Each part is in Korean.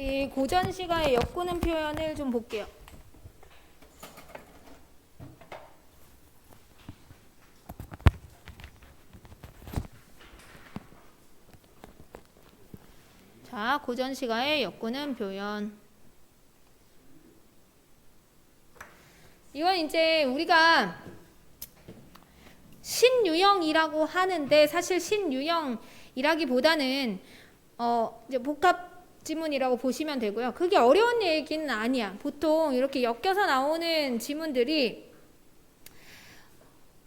이 고전시가의 엮구는 표현을 좀 볼게요. 자, 고전시가의 엮구는 표현. 이건 이제 우리가 신유형이라고 하는데 사실 신유형이라기보다는 이제 복합 지문이라고 보시면 되고요. 그게 어려운 얘기는 아니야. 보통 이렇게 엮여서 나오는 지문들이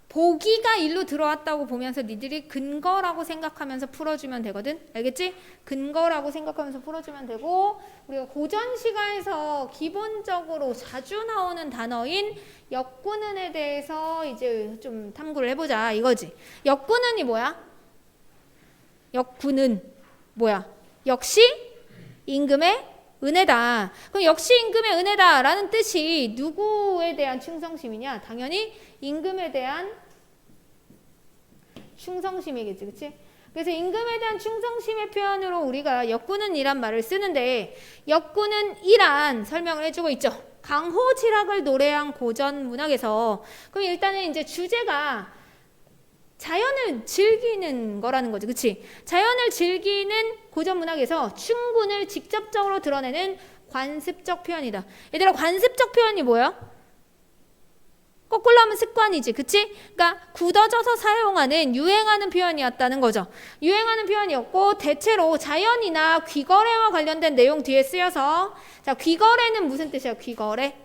보기가 일로 들어왔다고 보면서 니들이 근거라고 생각하면서 풀어주면 되거든. 알겠지? 근거라고 생각하면서 풀어주면 되고, 우리가 고전시가에서 기본적으로 자주 나오는 단어인 엮구는에 대해서 이제 좀 탐구를 해보자 이거지. 엮구는이 뭐야? 엮구는 뭐야? 역시 임금의 은혜다. 그럼 역시 임금의 은혜다 라는 뜻이 누구에 대한 충성심이냐? 당연히 임금에 대한 충성심이겠지, 그치? 그래서 임금에 대한 충성심의 표현으로 우리가 엮구는이란 말을 쓰는데, 엮구는이란 설명을 해주고 있죠. 강호지락을 노래한 고전 문학에서, 그럼 일단은 이제 주제가 자연을 즐기는 거라는 거지, 그치? 자연을 즐기는 고전 문학에서 충군을 직접적으로 드러내는 관습적 표현이다. 얘들아, 관습적 표현이 뭐야? 거꾸로 하면 습관이지, 그치? 그러니까 굳어져서 사용하는, 유행하는 표현이었다는 거죠. 유행하는 표현이었고, 대체로 자연이나 귀거래와 관련된 내용 뒤에 쓰여서, 자, 귀거래는 무슨 뜻이야? 귀거래?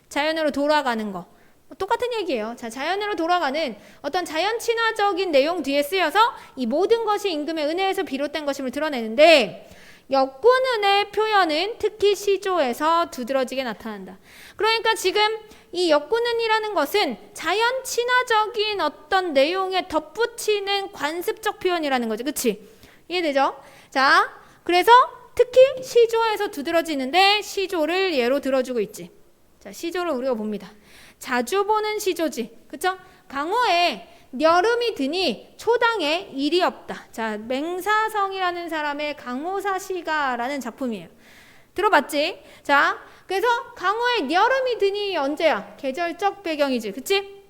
자연으로 돌아가는 거. 똑같은 얘기예요. 자, 자연으로 돌아가는 어떤 자연 친화적인 내용 뒤에 쓰여서 이 모든 것이 임금의 은혜에서 비롯된 것임을 드러내는데, 엮구는의 표현은 특히 시조에서 두드러지게 나타난다. 그러니까 지금 이 엮구는이라는 것은 자연 친화적인 어떤 내용에 덧붙이는 관습적 표현이라는 거죠. 그치? 이해되죠? 자, 그래서 특히 시조에서 두드러지는데 시조를 예로 들어주고 있지. 자, 시조를 우리가 봅니다. 자주 보는 시조지. 그쵸? 강호에 여름이 드니 초당에 일이 없다. 자, 맹사성이라는 사람의 강호사시가라는 작품이에요. 들어봤지? 자, 그래서 강호에 여름이 드니 언제야? 계절적 배경이지. 그치?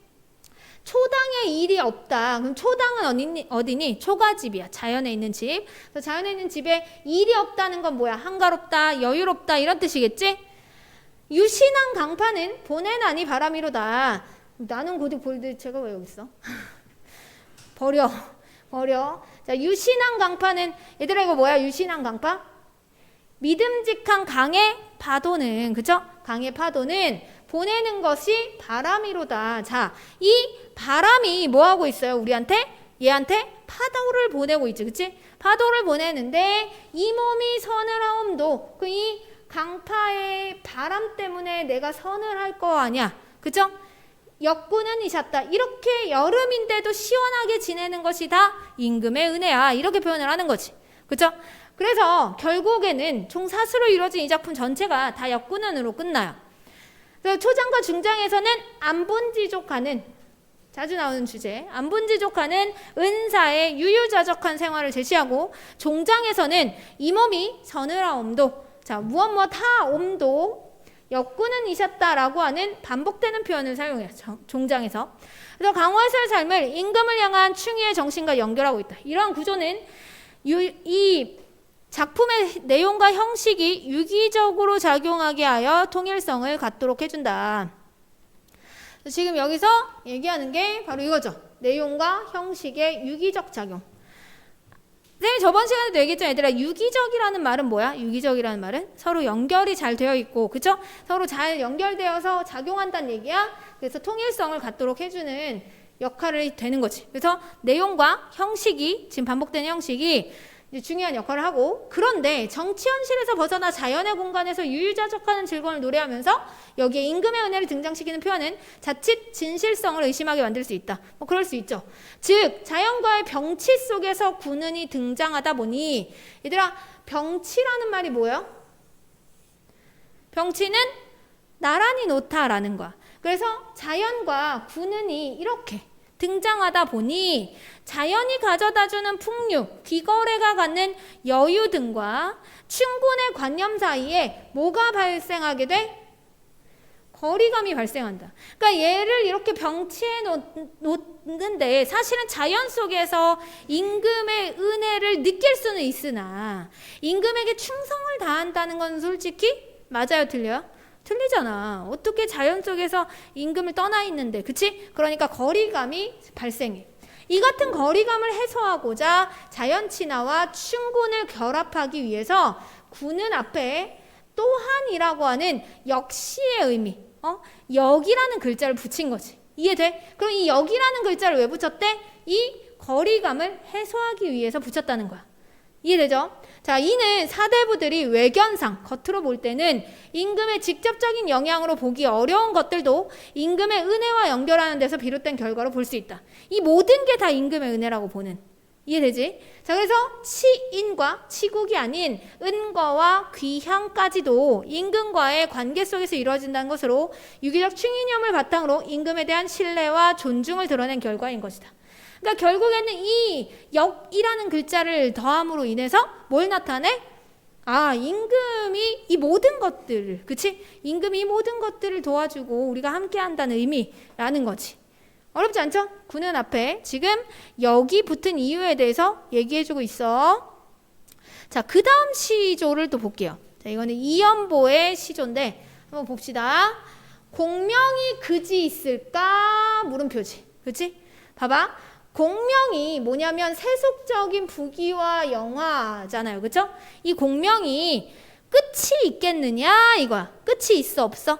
초당에 일이 없다. 그럼 초당은 어디니? 초가집이야. 자연에 있는 집. 그래서 자연에 있는 집에 일이 없다는 건 뭐야? 한가롭다, 여유롭다 이런 뜻이겠지? 유신한 강파는 보내나니 바람이로다. 나는 고딕 볼드 제가 왜 여기 있어? 버려. 자, 유신한 강파는, 얘들아 이거 뭐야? 유신한 강파? 믿음직한 강의 파도는, 그쵸? 강의 파도는 보내는 것이 바람이로다. 자, 이 바람이 뭐 하고 있어요? 우리한테? 얘한테 파도를 보내고 있지, 그치? 파도를 보내는데 이 몸이 서늘하옴도, 이 강파의 바람 때문에 내가 서늘할 거 아니야, 그쵸? 엮구는이셨다. 이렇게 여름인데도 시원하게 지내는 것이 다 임금의 은혜야. 이렇게 표현을 하는 거지. 그쵸? 그래서 결국에는 총 4수로 이루어진 이 작품 전체가 다 엮구는으로 끝나요. 그래서 초장과 중장에서는 안본지족하는, 자주 나오는 주제, 안본지족하는 은사의 유유자적한 생활을 제시하고, 종장에서는 이 몸이 서늘하옴도, 자, 무엇 하옴도 엮구는이셨다라고 하는 반복되는 표현을 사용해요. 종장에서. 그래서 강호에서의 삶을 임금을 향한 충의의 정신과 연결하고 있다. 이러한 구조는 이 작품의 내용과 형식이 유기적으로 작용하게 하여 통일성을 갖도록 해준다. 지금 여기서 얘기하는 게 바로 이거죠. 내용과 형식의 유기적 작용. 선생님이 저번 시간에도 얘기했죠. 얘들아, 유기적이라는 말은 뭐야? 유기적이라는 말은 서로 연결이 잘 되어 있고, 그쵸? 서로 잘 연결되어서 작용한다는 얘기야. 그래서 통일성을 갖도록 해주는 역할을 되는 거지. 그래서 내용과 형식이, 지금 반복되는 형식이 이제 중요한 역할을 하고, 그런데 정치 현실에서 벗어나 자연의 공간에서 유유자적하는 즐거움을 노래하면서 여기에 임금의 은혜를 등장시키는 표현은 자칫 진실성을 의심하게 만들 수 있다. 뭐 그럴 수 있죠. 즉 자연과의 병치 속에서 군은이 등장하다 보니, 얘들아, 병치라는 말이 뭐예요? 병치는 나란히 놓다라는 거야. 그래서 자연과 군은이 이렇게 등장하다 보니 자연이 가져다주는 풍류, 귀거래가 갖는 여유 등과 춘군의 관념 사이에 뭐가 발생하게 돼? 거리감이 발생한다. 그러니까 얘를 이렇게 병치해 놓는데 사실은 자연 속에서 임금의 은혜를 느낄 수는 있으나 임금에게 충성을 다한다는 건 솔직히 맞아요, 틀려요? 틀리잖아. 어떻게 자연 속에서 임금을 떠나 있는데, 그치? 그러니까 거리감이 발생해. 이 같은 거리감을 해소하고자 자연 친화와 춘군을 결합하기 위해서 군은 앞에 또한이라고 하는 역시의 의미, 역이라는 글자를 붙인 거지. 이해돼? 그럼 이 역이라는 글자를 왜 붙였대? 이 거리감을 해소하기 위해서 붙였다는 거야. 이해되죠? 자, 이는 사대부들이 외견상, 겉으로 볼 때는 임금의 직접적인 영향으로 보기 어려운 것들도 임금의 은혜와 연결하는 데서 비롯된 결과로 볼 수 있다. 이 모든 게 다 임금의 은혜라고 보는. 이해되지? 자, 그래서 치인과 치국이 아닌 은거와 귀향까지도 임금과의 관계 속에서 이루어진다는 것으로 유기적 충이념을 바탕으로 임금에 대한 신뢰와 존중을 드러낸 결과인 것이다. 그러니까 결국에는 이 역이라는 글자를 더함으로 인해서 뭘 나타내? 임금이 이 모든 것들을, 그치? 임금이 이 모든 것들을 도와주고 우리가 함께 한다는 의미라는 거지. 어렵지 않죠? 군은 앞에 지금 여기 붙은 이유에 대해서 얘기해주고 있어. 자, 그 다음 시조를 또 볼게요. 자, 이거는 이연보의 시조인데 한번 봅시다. 공명이 그지 있을까? 물음표지. 그치? 봐봐. 공명이 뭐냐면 세속적인 부귀와 영화잖아요. 그쵸? 이 공명이 끝이 있겠느냐? 이거야. 끝이 있어? 없어?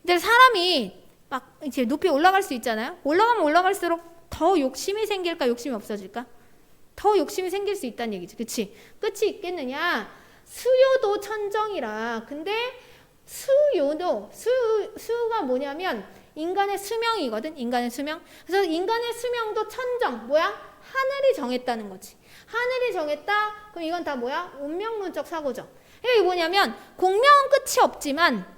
근데 사람이 막 이제 높이 올라갈 수 있잖아요. 올라가면 올라갈수록 더 욕심이 생길까? 욕심이 없어질까? 더 욕심이 생길 수 있다는 얘기지. 그치? 끝이 있겠느냐? 수요도 천정이라. 근데 수요도 수가 뭐냐면 인간의 수명이거든. 인간의 수명. 그래서 인간의 수명도 천정. 뭐야? 하늘이 정했다는 거지. 하늘이 정했다? 그럼 이건 다 뭐야? 운명론적 사고죠. 이게 뭐냐면 공명은 끝이 없지만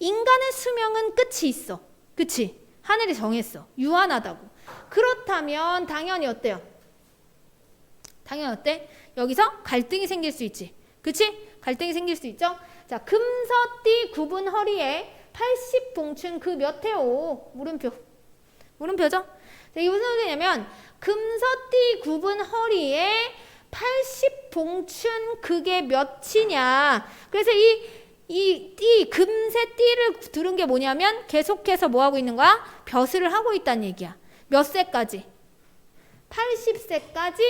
인간의 수명은 끝이 있어. 그치? 하늘이 정했어. 유한하다고. 그렇다면 당연히 어때요? 당연히 어때? 여기서 갈등이 생길 수 있지. 그치? 갈등이 생길 수 있죠? 자, 금서띠 굽은 허리에 80봉춘 그 몇 해오? 물음표. 물음표죠? 자, 이게 무슨 소리냐면 금서띠 굽은 허리에 80봉춘 그게 몇이냐. 그래서 이 금세 띠를 두른 게 뭐냐면 계속해서 뭐 하고 있는 거야? 벼슬을 하고 있다는 얘기야. 몇 세까지? 80세까지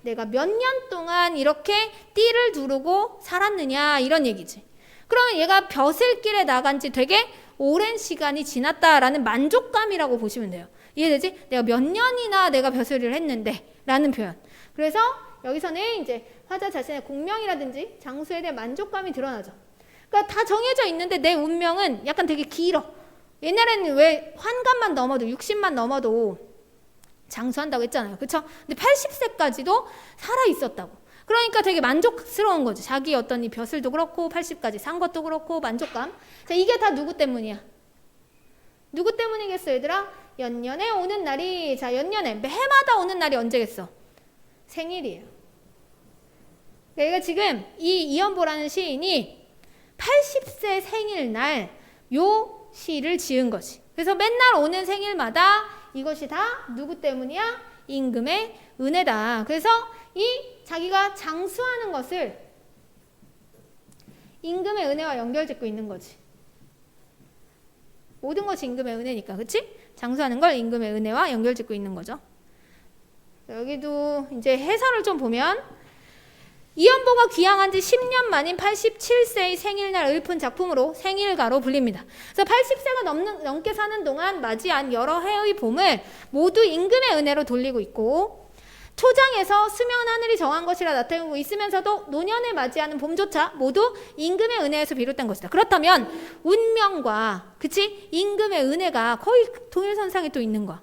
내가 몇 년 동안 이렇게 띠를 두르고 살았느냐 이런 얘기지. 그러면 얘가 벼슬길에 나간 지 되게 오랜 시간이 지났다라는 만족감이라고 보시면 돼요. 이해되지? 내가 몇 년이나 내가 벼슬을 했는데 라는 표현. 그래서 여기서는 이제 화자 자신의 공명이라든지 장수에 대한 만족감이 드러나죠. 그러니까 다 정해져 있는데 내 운명은 약간 되게 길어. 옛날에는 왜 환갑만 넘어도 60만 넘어도 장수한다고 했잖아요. 그쵸? 근데 80세까지도 살아있었다고. 그러니까 되게 만족스러운 거지. 자기 어떤 이 벼슬도 그렇고 80까지 산 것도 그렇고 만족감. 자, 이게 다 누구 때문이야? 누구 때문이겠어 얘들아? 연년에 오는 날이, 자, 연년에 해마다 오는 날이 언제겠어? 생일이에요. 그러니까 지금 이 이연보라는 시인이 80세 생일날 요 시를 지은 것이. 그래서 맨날 오는 생일마다 이것이 다 누구 때문이야? 임금의 은혜다. 그래서 이 자기가 장수하는 것을 임금의 은혜와 연결짓고 있는 거지. 모든 것이 임금의 은혜니까, 그치? 장수하는 걸 임금의 은혜와 연결짓고 있는 거죠. 여기도 이제 해설을 좀 보면 이연보가 귀향한 지 10년 만인 87세의 생일날 읊은 작품으로 생일가로 불립니다. 그래서 80세가 넘게 사는 동안 맞이한 여러 해의 봄을 모두 임금의 은혜로 돌리고 있고, 초장에서 수면 하늘이 정한 것이라 나타내고 있으면서도 노년을 맞이하는 봄조차 모두 임금의 은혜에서 비롯된 것이다. 그렇다면 운명과 그치? 임금의 은혜가 거의 동일선상에 또 있는 거야.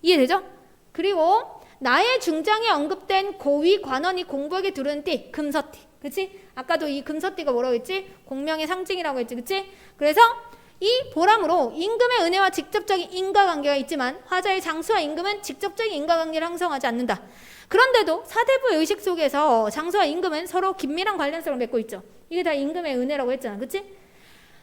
이해되죠? 그리고 나의 중장에 언급된 고위 관원이 공부에게 두르는 띠, 금서띠. 그치? 아까도 이 금서띠가 뭐라고 했지? 공명의 상징이라고 했지. 그치? 그래서 이 보람으로 임금의 은혜와 직접적인 인과관계가 있지만 화자의 장수와 임금은 직접적인 인과관계를 형성하지 않는다. 그런데도 사대부의 의식 속에서 장수와 임금은 서로 긴밀한 관련성을 맺고 있죠. 이게 다 임금의 은혜라고 했잖아. 그치?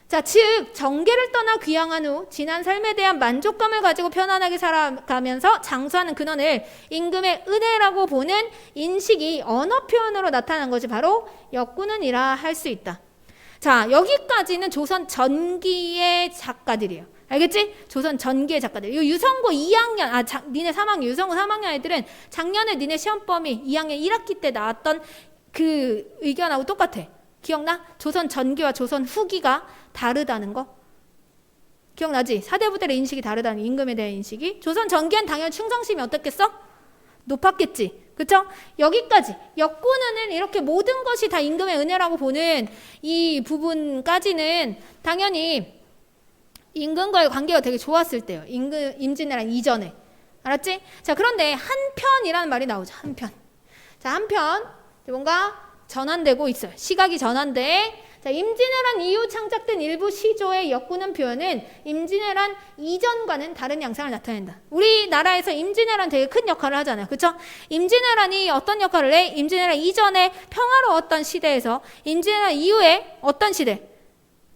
자, 즉 정계를 떠나 귀향한 후 지난 삶에 대한 만족감을 가지고 편안하게 살아가면서 장수하는 근원을 임금의 은혜라고 보는 인식이 언어 표현으로 나타난 것이 바로 역군은이라 할 수 있다. 자, 여기까지는 조선 전기의 작가들이에요. 알겠지? 조선 전기의 작가들. 이 유성고 2학년, 니네 3학년, 유성고 3학년 애들은 작년에 니네 시험 범위 2학년 1학기 때 나왔던 그 의견하고 똑같아. 기억나? 조선 전기와 조선 후기가 다르다는 거. 기억나지? 사대부들의 인식이 다르다는, 임금에 대한 인식이. 조선 전기는 당연히 충성심이 어떻겠어? 높았겠지. 그쵸? 여기까지 역군은 이렇게 모든 것이 다 임금의 은혜라고 보는 이 부분까지는 당연히 임금과의 관계가 되게 좋았을 때요. 임진왜란 이전에. 알았지? 자, 그런데 한편이라는 말이 나오죠. 한편. 자, 한편 뭔가 전환되고 있어요. 시각이 전환돼. 자, 임진왜란 이후 창작된 일부 시조의 역군은 표현은 임진왜란 이전과는 다른 양상을 나타낸다. 우리나라에서 임진왜란 되게 큰 역할을 하잖아요. 그쵸? 임진왜란이 어떤 역할을 해? 임진왜란 이전에 평화로웠던 시대에서 임진왜란 이후에 어떤 시대?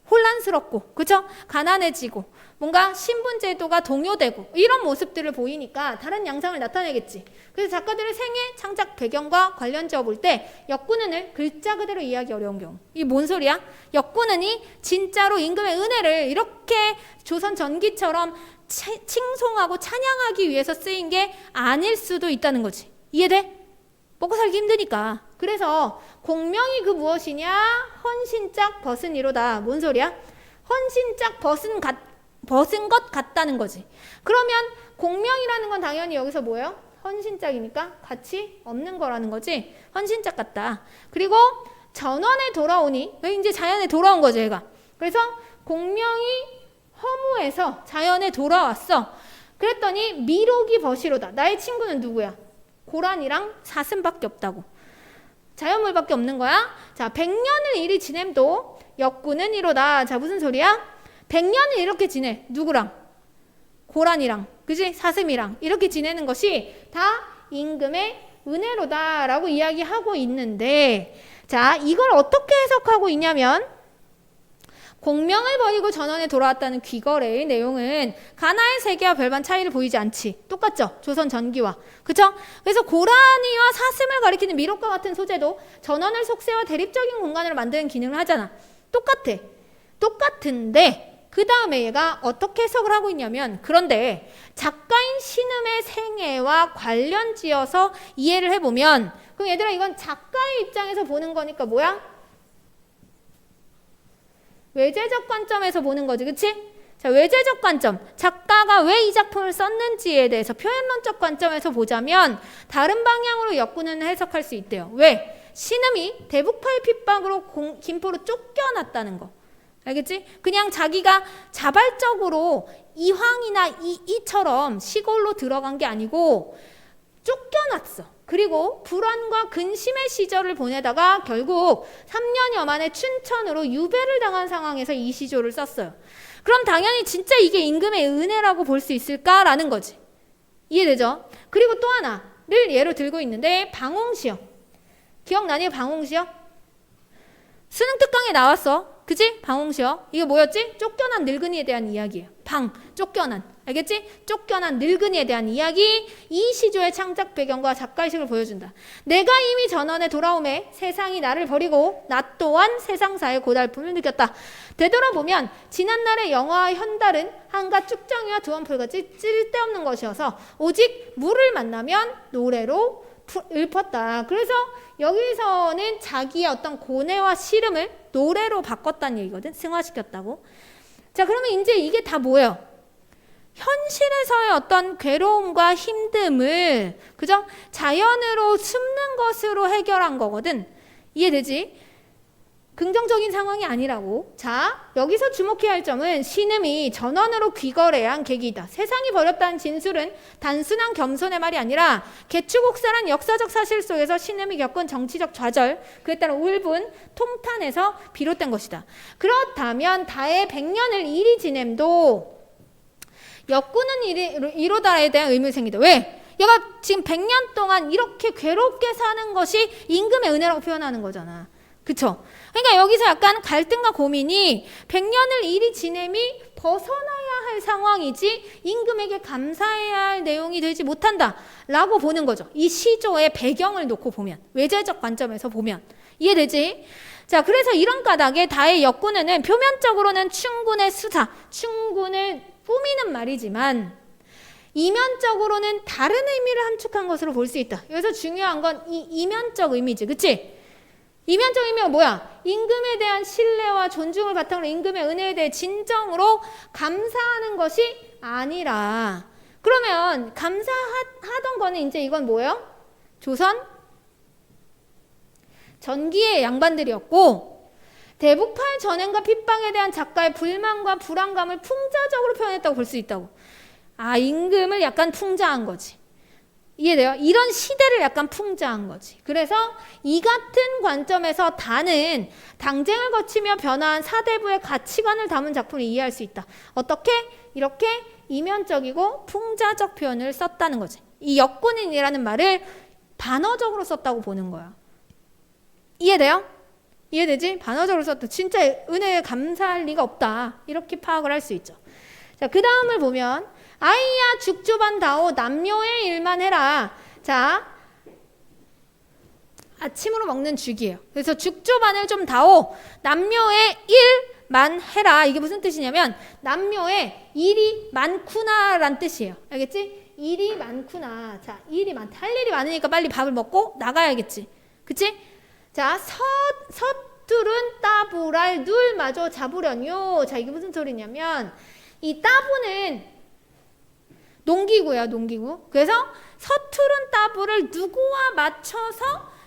혼란스럽고, 그쵸? 가난해지고, 뭔가 신분제도가 동요되고, 이런 모습들을 보이니까 다른 양상을 나타내겠지. 그래서 작가들의 생애, 창작 배경과 관련 지어 볼 때, 역군은을 글자 그대로 이해하기 어려운 경우. 이게 뭔 소리야? 역군은이 진짜로 임금의 은혜를 이렇게 조선 전기처럼 칭송하고 찬양하기 위해서 쓰인 게 아닐 수도 있다는 거지. 이해돼? 먹고 살기 힘드니까. 그래서 공명이 그 무엇이냐? 헌신짝 벗은 이로다. 뭔 소리야? 헌신짝 벗은 것 같다는 거지. 그러면 공명이라는 건 당연히 여기서 뭐예요? 헌신짝이니까 가치 없는 거라는 거지. 헌신짝 같다. 그리고 전원에 돌아오니, 이제 자연에 돌아온 거죠, 얘가. 그래서 공명이 허무해서 자연에 돌아왔어. 그랬더니 미록이 벗이로다. 나의 친구는 누구야? 고란이랑 사슴밖에 없다고. 자연물밖에 없는 거야. 자, 100년을 이리 지냄도 역군은 이로다. 자, 무슨 소리야? 100년을 이렇게 지내. 누구랑? 고란이랑, 그지? 사슴이랑 이렇게 지내는 것이 다 임금의 은혜로다 라고 이야기하고 있는데, 자, 이걸 어떻게 해석하고 있냐면, 공명을 버리고 전원에 돌아왔다는 귀거래의 내용은 가나의 세계와 별반 차이를 보이지 않지. 똑같죠? 조선 전기와. 그쵸? 그래서 고라니와 사슴을 가리키는 미록과 같은 소재도 전원을 속세와 대립적인 공간으로 만드는 기능을 하잖아. 똑같아. 똑같은데 그 다음에 얘가 어떻게 해석을 하고 있냐면, 그런데 작가인 신음의 생애와 관련 지어서 이해를 해보면, 그럼 얘들아 이건 작가의 입장에서 보는 거니까 뭐야? 외재적 관점에서 보는 거지, 그치? 자, 외재적 관점. 작가가 왜 이 작품을 썼는지에 대해서 표현론적 관점에서 보자면 다른 방향으로 역군은 해석할 수 있대요. 왜? 신음이 대북파의 핍박으로 김포로 쫓겨났다는 거. 알겠지? 그냥 자기가 자발적으로 이황이나 이처럼 시골로 들어간 게 아니고 쫓겨났어. 그리고 불안과 근심의 시절을 보내다가 결국 3년여 만에 춘천으로 유배를 당한 상황에서 이 시조를 썼어요. 그럼 당연히 진짜 이게 임금의 은혜라고 볼 수 있을까라는 거지. 이해되죠? 그리고 또 하나를 예로 들고 있는데, 방홍시요. 기억나니? 방홍시요? 수능 특강에 나왔어. 그치? 방홍시요. 이게 뭐였지? 쫓겨난 늙은이에 대한 이야기예요. 쫓겨난. 알겠지? 쫓겨난 늙은이에 대한 이야기. 이 시조의 창작 배경과 작가의식을 보여준다. 내가 이미 전원에 돌아오매 세상이 나를 버리고 나 또한 세상사의 고달픔을 느꼈다. 되돌아보면 지난날의 영화와 현달은 한갓 쭉정이와 두원풀같이 쓸데없는 것이어서 오직 물을 만나면 노래로 읊었다. 그래서 여기서는 자기의 어떤 고뇌와 시름을 노래로 바꿨다는 얘기거든. 승화시켰다고. 자, 그러면 이제 이게 다 뭐예요? 현실에서의 어떤 괴로움과 힘듦을, 그죠? 자연으로 숨는 것으로 해결한 거거든. 이해되지? 긍정적인 상황이 아니라고. 자, 여기서 주목해야 할 점은 신음이 전원으로 귀거래한 계기이다. 세상이 벌였다는 진술은 단순한 겸손의 말이 아니라 개축옥사란 역사적 사실 속에서 신음이 겪은 정치적 좌절, 그에 따른 울분, 통탄에서 비롯된 것이다. 그렇다면 다의 100년을 이리 지냄도 역군은 이로다에 대한 의문이 생긴다. 왜? 얘가 지금 100년 동안 이렇게 괴롭게 사는 것이 임금의 은혜라고 표현하는 거잖아. 그쵸? 그러니까 여기서 약간 갈등과 고민이 100년을 이리 지냄이 벗어나야 할 상황이지 임금에게 감사해야 할 내용이 되지 못한다 라고 보는 거죠. 이 시조의 배경을 놓고 보면, 외재적 관점에서 보면 이해되지? 자, 그래서 이런 까닭에 다의 역군은 표면적으로는 충군의 수사, 충군을 꾸미는 말이지만 이면적으로는 다른 의미를 함축한 것으로 볼 수 있다. 여기서 중요한 건 이 이면적 의미지, 그치? 이면적 의미가 뭐야? 임금에 대한 신뢰와 존중을 바탕으로 임금의 은혜에 대해 진정으로 감사하는 것이 아니라, 그러면 감사하던 거는 이제 이건 뭐예요? 조선 전기의 양반들이었고, 대북팔 전횡과 핍박에 대한 작가의 불만과 불안감을 풍자적으로 표현했다고 볼 수 있다고. 아, 임금을 약간 풍자한 거지. 이해돼요? 이런 시대를 약간 풍자한 거지. 그래서 이 같은 관점에서 다는 당쟁을 거치며 변화한 사대부의 가치관을 담은 작품을 이해할 수 있다. 어떻게? 이렇게 이면적이고 풍자적 표현을 썼다는 거지. 이 역군인이라는 말을 반어적으로 썼다고 보는 거야. 이해돼요? 이해되지? 반어적으로 썼다. 진짜 은혜에 감사할 리가 없다. 이렇게 파악을 할 수 있죠. 자, 그 다음을 보면 아이야 죽조반다오 남녀의 일만 해라. 자, 아침으로 먹는 죽이에요. 그래서 죽조반을 좀 다오 남녀의 일만 해라. 이게 무슨 뜻이냐면 남녀의 일이 많구나 라는 뜻이에요. 알겠지? 일이 많구나. 자, 일이 많다. 할 일이 많으니까 빨리 밥을 먹고 나가야겠지. 그치? 자, 서투른 따부랄 눌마저 잡으려뇨. 자, 이게 무슨 소리냐면 이 따부는 농기구야, 농기구. 그래서 서투른 따부를 누구와 맞춰서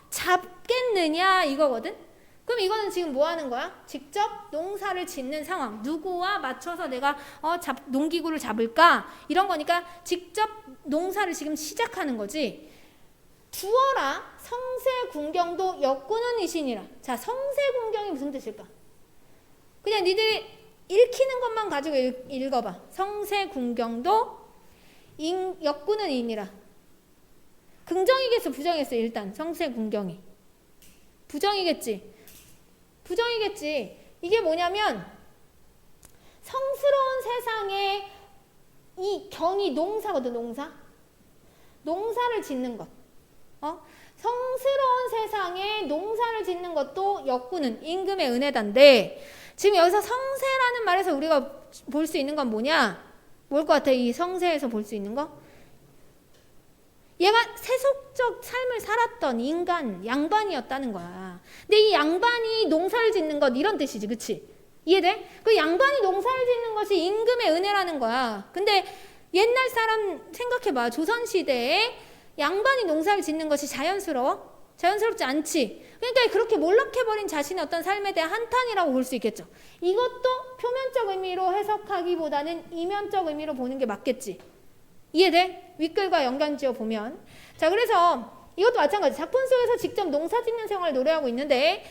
잡겠느냐 이거거든. 그럼 이거는 지금 뭐 하는 거야? 직접 농사를 짓는 상황. 누구와 맞춰서 내가 농기구를 잡을까? 이런 거니까 직접 농사를 지금 시작하는 거지. 두어라 성세군경도 역군은 이신이라. 자, 성세군경이 무슨 뜻일까? 그냥 니들이 읽히는 것만 가지고 읽어봐. 성세군경도 역군은 인이라. 긍정이겠어, 부정이겠어? 일단 성세군경이 부정이겠지. 부정이겠지. 이게 뭐냐면 성스러운 세상에 이 경이 농사거든. 농사를 짓는 것. 성스러운 세상에 농사를 짓는 것도 역군은 임금의 은혜단데, 지금 여기서 성세라는 말에서 우리가 볼 수 있는 건 뭐냐? 뭘 것 같아? 이 성세에서 볼 수 있는 거? 얘가 세속적 삶을 살았던 인간, 양반이었다는 거야. 근데 이 양반이 농사를 짓는 것, 이런 뜻이지, 그치? 이해돼? 그 양반이 농사를 짓는 것이 임금의 은혜라는 거야. 근데 옛날 사람 생각해봐. 조선시대에 양반이 농사를 짓는 것이 자연스러워? 자연스럽지 않지. 그러니까 그렇게 몰락해버린 자신의 어떤 삶에 대한 한탄이라고 볼 수 있겠죠. 이것도 표면적 의미로 해석하기보다는 이면적 의미로 보는 게 맞겠지. 이해돼? 윗글과 연관지어 보면. 자, 그래서 이것도 마찬가지. 작품 속에서 직접 농사 짓는 생활을 노래하고 있는데,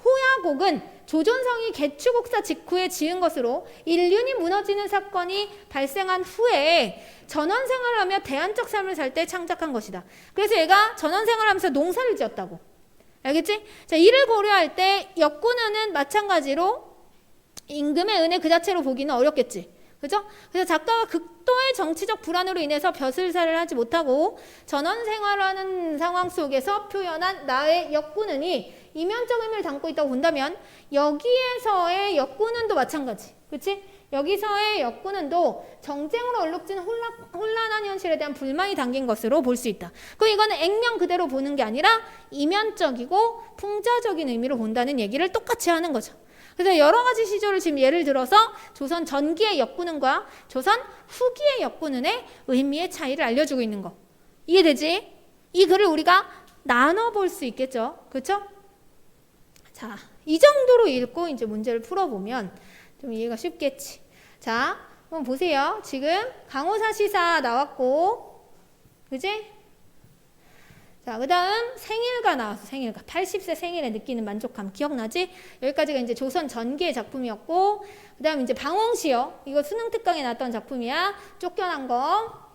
호야곡은 조존성이 개축옥사 직후에 지은 것으로 인륜이 무너지는 사건이 발생한 후에 전원 생활을 하며 대안적 삶을 살 때 창작한 것이다. 그래서 얘가 전원 생활을 하면서 농사를 지었다고. 알겠지? 자, 이를 고려할 때 역군은 마찬가지로 임금의 은혜 그 자체로 보기는 어렵겠지. 그죠? 그래서 작가가 극도의 정치적 불안으로 인해서 벼슬살을 하지 못하고 전원 생활하는 상황 속에서 표현한 나의 역군은이 이면적 의미를 담고 있다고 본다면, 여기에서의 역군은도 마찬가지. 그치? 여기서의 역군은도 정쟁으로 얼룩진 혼란한 현실에 대한 불만이 담긴 것으로 볼 수 있다. 그럼 이거는 액면 그대로 보는 게 아니라 이면적이고 풍자적인 의미로 본다는 얘기를 똑같이 하는 거죠. 그래서 여러 가지 시조를 지금 예를 들어서 조선 전기의 역군은과 조선 후기의 역군은의 의미의 차이를 알려주고 있는 거. 이해되지? 이 글을 우리가 나눠볼 수 있겠죠. 그렇죠? 자, 이 정도로 읽고 이제 문제를 풀어보면 좀 이해가 쉽겠지. 자, 한번 보세요. 지금 강호사시사 나왔고, 그지? 자, 그 다음 생일가 나왔어. 생일가. 80세 생일에 느끼는 만족감. 기억나지? 여기까지가 이제 조선 전기의 작품이었고, 그 다음 이제 방홍시요. 이거 수능 특강에 나왔던 작품이야. 쫓겨난 거.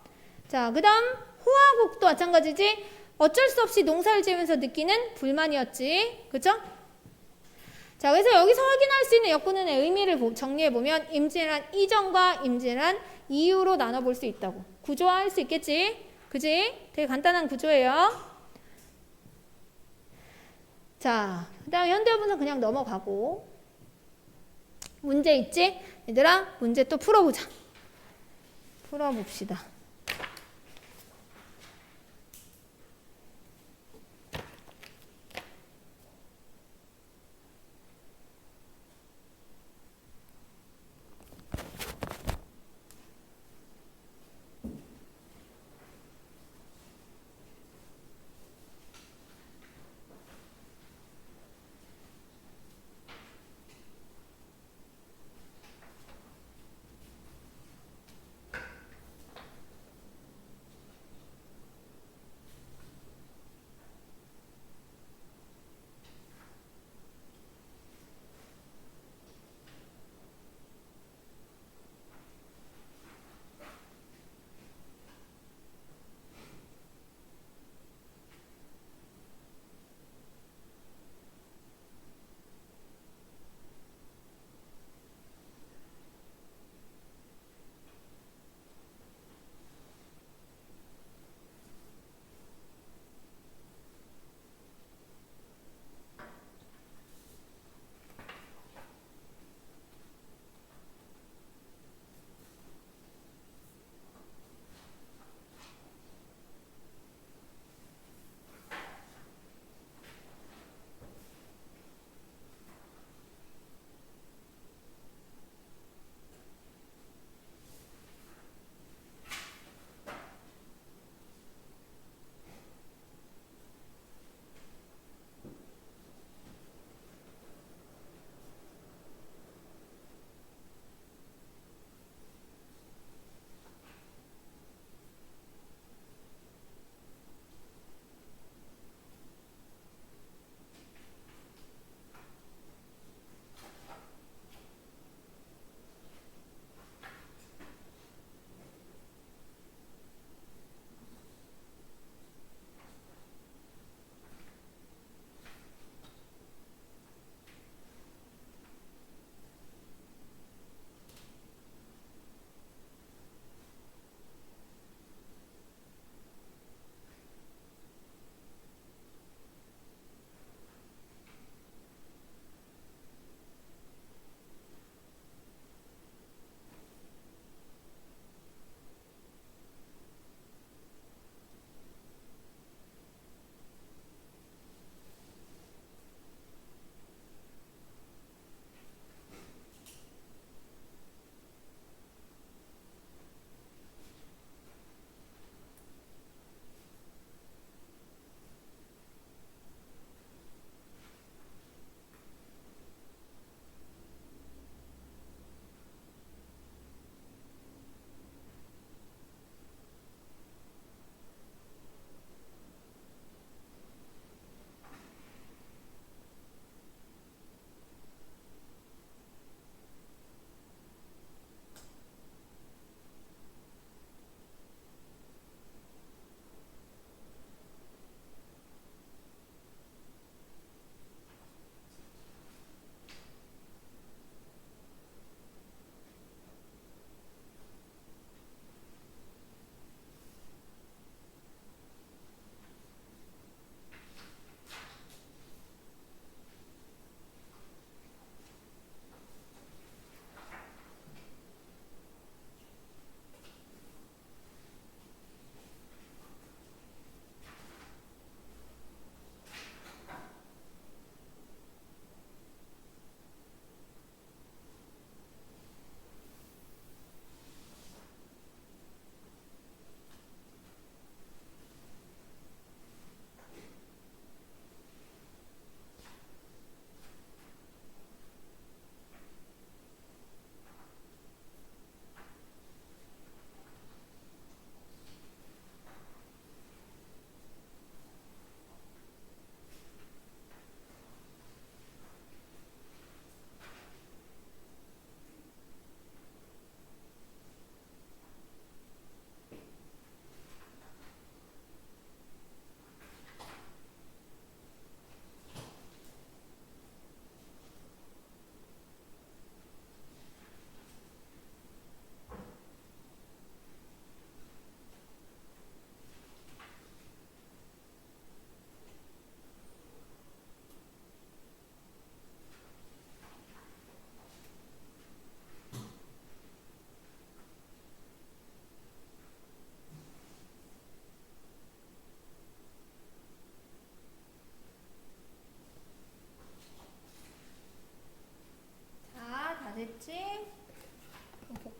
자, 그 다음 호화국도 마찬가지지. 어쩔 수 없이 농사를 지으면서 느끼는 불만이었지. 그죠? 자, 그래서 여기서 확인할 수 있는 역군의 의미를 정리해보면 임진왜란 이전과 임진왜란 이후로 나눠볼 수 있다고. 구조화할 수 있겠지? 그지? 되게 간단한 구조예요. 자, 그 다음에 현대어분석 그냥 넘어가고 문제 있지? 얘들아, 문제 또 풀어보자. 풀어봅시다.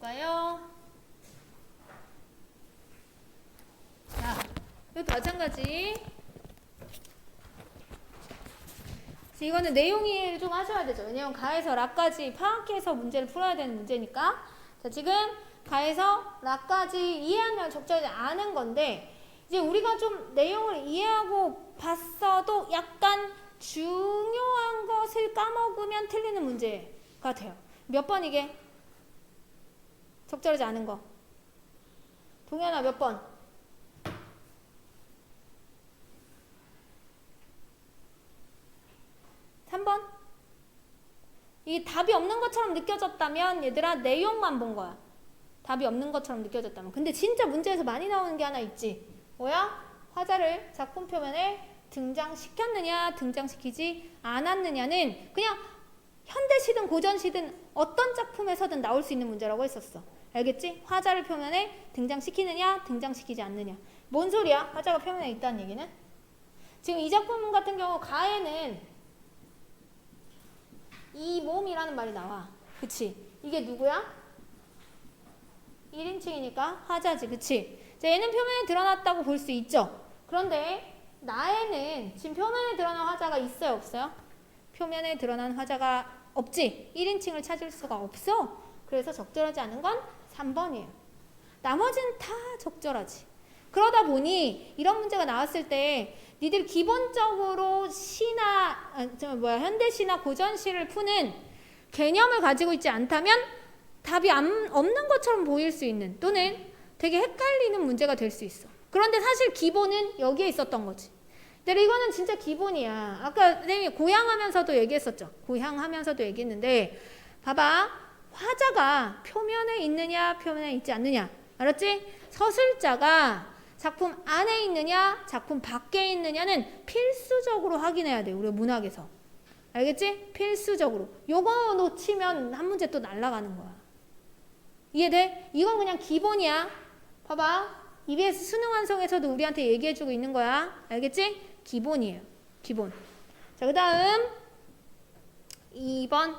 볼까요? 자, 이것도 마찬가지. 이거는 내용 이해를 좀 하셔야 되죠. 왜냐면 가에서 라까지 파악해서 문제를 풀어야 되는 문제니까. 자, 지금 가에서 라까지 이해하면 적절하지 않은 건데, 이제 우리가 좀 내용을 이해하고 봤어도 약간 중요한 것을 까먹으면 틀리는 문제가 돼요. 몇 번 이게? 적절하지 않은 거. 동현아 몇 번? 3번? 이게 답이 없는 것처럼 느껴졌다면 얘들아 내용만 본 거야. 답이 없는 것처럼 느껴졌다면. 근데 진짜 문제에서 많이 나오는 게 하나 있지. 뭐야? 화자를 작품 표면에 등장시켰느냐 등장시키지 않았느냐는 그냥 현대시든 고전시든 어떤 작품에서든 나올 수 있는 문제라고 했었어. 알겠지? 화자를 표면에 등장시키느냐 등장시키지 않느냐. 뭔 소리야? 화자가 표면에 있다는 얘기는? 지금 이 작품 같은 경우 가에는 이 몸이라는 말이 나와. 그치? 이게 누구야? 1인칭이니까 화자지. 그치? 자, 얘는 표면에 드러났다고 볼 수 있죠? 그런데 나에는 지금 표면에 드러난 화자가 있어요? 없어요? 표면에 드러난 화자가 없지? 1인칭을 찾을 수가 없어. 그래서 적절하지 않은 건 3번이에요. 나머지는 다 적절하지. 그러다 보니 이런 문제가 나왔을 때 니들 기본적으로 시나 현대시나 고전시를 푸는 개념을 가지고 있지 않다면 답이 없는 것처럼 보일 수 있는 또는 되게 헷갈리는 문제가 될 수 있어. 그런데 사실 기본은 여기에 있었던 거지. 근데 이거는 진짜 기본이야. 아까 선생님이 고향하면서도 얘기했었죠. 고향하면서도 얘기했는데 봐봐. 화자가 표면에 있느냐 표면에 있지 않느냐. 알았지? 서술자가 작품 안에 있느냐 작품 밖에 있느냐는 필수적으로 확인해야 돼. 우리 문학에서. 알겠지? 필수적으로. 요거 놓치면 한 문제 또 날아가는 거야. 이해돼? 이건 그냥 기본이야. 봐봐. EBS 수능 완성에서도 우리한테 얘기해주고 있는 거야. 알겠지? 기본이에요. 기본. 자, 그 다음 2번.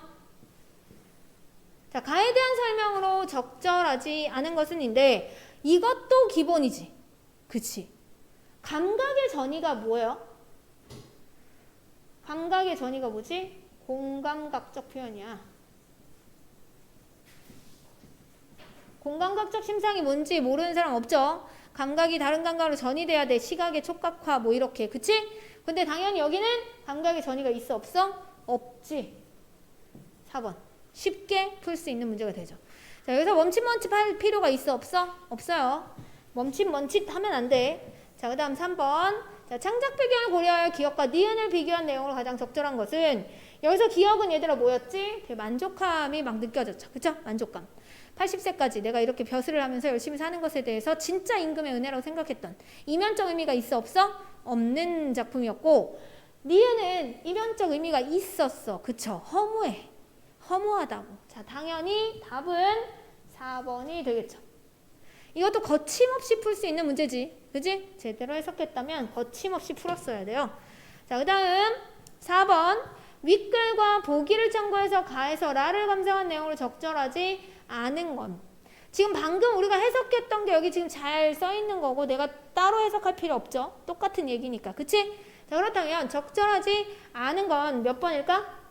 자, 가에 대한 설명으로 적절하지 않은 것은인데 이것도 기본이지. 그치? 감각의 전이가 뭐예요? 감각의 전이가 뭐지? 공감각적 표현이야. 공감각적 심상이 뭔지 모르는 사람 없죠? 감각이 다른 감각으로 전이돼야 돼. 시각의 촉각화 뭐 이렇게. 그치? 근데 당연히 여기는 감각의 전이가 있어 없어? 없지. 4번. 쉽게 풀 수 있는 문제가 되죠. 자, 여기서 멈칫멈칫 할 필요가 있어 없어? 없어요. 멈칫멈칫 하면 안 돼. 자, 그 다음 3번. 자, 창작 배경을 고려하여 기억과 니은을 비교한 내용으로 가장 적절한 것은 여기서 기억은 얘들아 뭐였지? 되게 만족감이 막 느껴졌죠. 그쵸? 만족감. 80세까지 내가 이렇게 벼슬을 하면서 열심히 사는 것에 대해서 진짜 임금의 은혜라고 생각했던 이면적 의미가 있어 없어? 없는 작품이었고 니은은 이면적 의미가 있었어. 그쵸? 허무해. 허무하다고. 자, 당연히 답은 4번이 되겠죠. 이것도 거침없이 풀 수 있는 문제지. 그지? 제대로 해석했다면 거침없이 풀었어야 돼요. 자, 그 다음 4번. 윗글과 보기를 참고해서 가에서 라를 감상한 내용으로 적절하지 않은 건. 지금 방금 우리가 해석했던 게 여기 지금 잘 써있는 거고 내가 따로 해석할 필요 없죠. 똑같은 얘기니까. 그치? 자, 그렇다면 적절하지 않은 건 몇 번일까?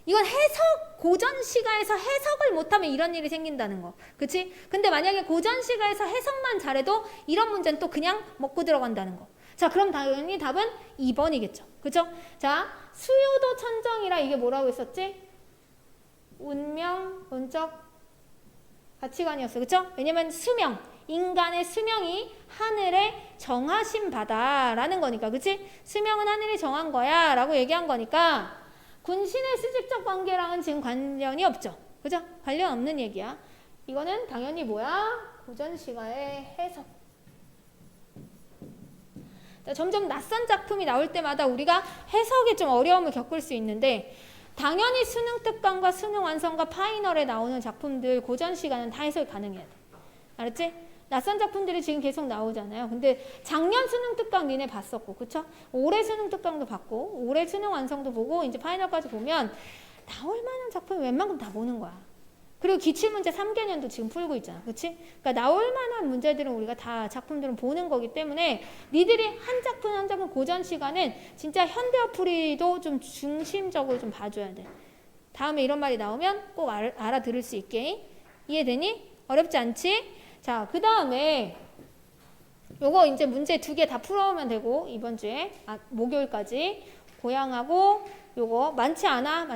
이건 해석, 고전시가에서 해석을 못하면 이런 일이 생긴다는 거. 그치? 근데 만약에 고전시가에서 해석만 잘해도 이런 문제는 또 그냥 먹고 들어간다는 거. 자, 그럼 당연히 답은 2번이겠죠. 그쵸? 자, 수요도 천정이라 이게 뭐라고 했었지? 운명, 운적 가치관이었어. 그쵸? 왜냐면 수명, 인간의 수명이 하늘의 정하신 바다라는 거니까. 그치? 수명은 하늘이 정한 거야 라고 얘기한 거니까 군신의 수직적 관계랑은 지금 관련이 없죠. 그죠? 관련 없는 얘기야. 이거는 당연히 뭐야? 고전시가의 해석. 자, 점점 낯선 작품이 나올 때마다 우리가 해석에 좀 어려움을 겪을 수 있는데 당연히 수능 특강과 수능 완성과 파이널에 나오는 작품들 고전시가는 다 해석이 가능해야 돼. 알았지? 낯선 작품들이 지금 계속 나오잖아요. 근데 작년 수능 특강 니네 봤었고, 그쵸? 올해 수능 특강도 봤고, 올해 수능 완성도 보고, 이제 파이널까지 보면 나올 만한 작품 웬만큼 다 보는 거야. 그리고 기출문제 3개년도 지금 풀고 있잖아. 그치? 그러니까 나올 만한 문제들은 우리가 다 작품들은 보는 거기 때문에 니들이 한 작품 한 작품 고전 시간은 진짜 현대어풀이도 좀 중심적으로 좀 봐줘야 돼. 다음에 이런 말이 나오면 꼭 알아들을 수 있게. 이해되니? 어렵지 않지? 자, 그 다음에 요거 이제 문제 2개 다 풀어오면 되고 이번 주에 목요일까지 고양하고 요거 많지 않아?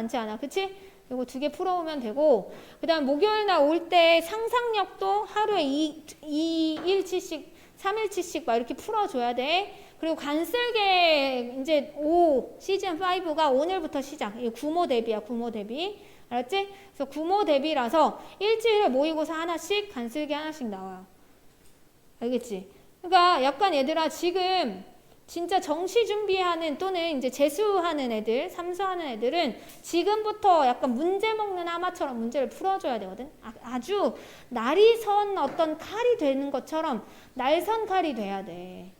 그치? 요거 2개 풀어오면 되고 그 다음 목요일 날 올 때 상상력도 하루에 2일치씩 3일치씩 막 이렇게 풀어줘야 돼. 그리고 간쓸게 이제 시즌 5가 오늘부터 시작. 이 구모 대비야, 구모 대비. 알았지? 그래서 구모 대비라서 일주일에 모의고사 하나씩 간쓸게 하나씩 나와요. 알겠지? 그러니까 약간 얘들아 지금 진짜 정시 준비하는 또는 이제 재수하는 애들, 삼수하는 애들은 지금부터 약간 문제 먹는 아마처럼 문제를 풀어줘야 되거든. 아주 날이 선 어떤 칼이 되는 것처럼 날선 칼이 돼야 돼.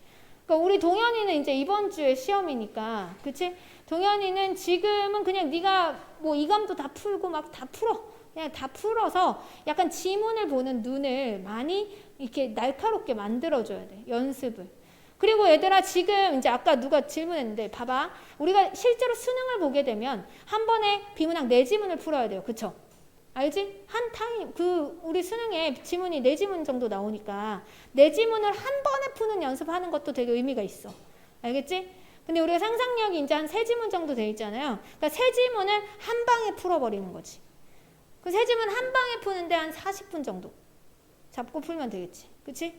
그러니까 우리 동현이는 이제 이번 주에 시험이니까, 그치? 동현이는 지금은 그냥 네가 뭐 이감도 다 풀고 막 다 풀어. 그냥 다 풀어서 약간 지문을 보는 눈을 많이 이렇게 날카롭게 만들어줘야 돼. 연습을. 그리고 얘들아 지금 이제 아까 누가 질문했는데 봐봐. 우리가 실제로 수능을 보게 되면 한 번에 비문학 4지문을 풀어야 돼요. 그쵸? 알지? 한 타임 우리 수능에 지문이 4지문 정도 나오니까 4지문을 한 번에 푸는 연습하는 것도 되게 의미가 있어. 알겠지? 근데 우리가 상상력이 이제 한 3지문 정도 돼 있잖아요. 그러니까 3지문을 한 방에 풀어버리는 거지. 그 3지문 한 방에 푸는데 한 40분 정도 잡고 풀면 되겠지. 그치?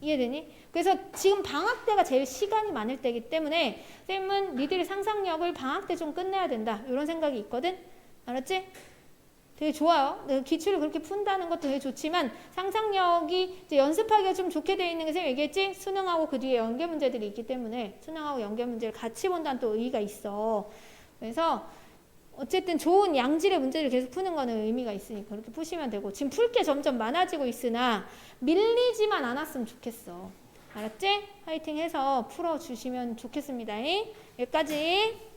이해되니? 그래서 지금 방학 때가 제일 시간이 많을 때이기 때문에 쌤은 니들의 상상력을 방학 때 좀 끝내야 된다. 이런 생각이 있거든? 알았지? 되게 좋아요. 기출을 그렇게 푼다는 것도 되게 좋지만 상상력이 이제 연습하기가 좀 좋게 되어 있는 게 쌤 얘기했지? 수능하고 그 뒤에 연계 문제들이 있기 때문에 수능하고 연계 문제를 같이 본다는 또 의의가 있어. 그래서 어쨌든 좋은 양질의 문제를 계속 푸는 거는 의미가 있으니까 그렇게 푸시면 되고 지금 풀 게 점점 많아지고 있으나 밀리지만 않았으면 좋겠어. 알았지? 화이팅 해서 풀어주시면 좋겠습니다. 여기까지.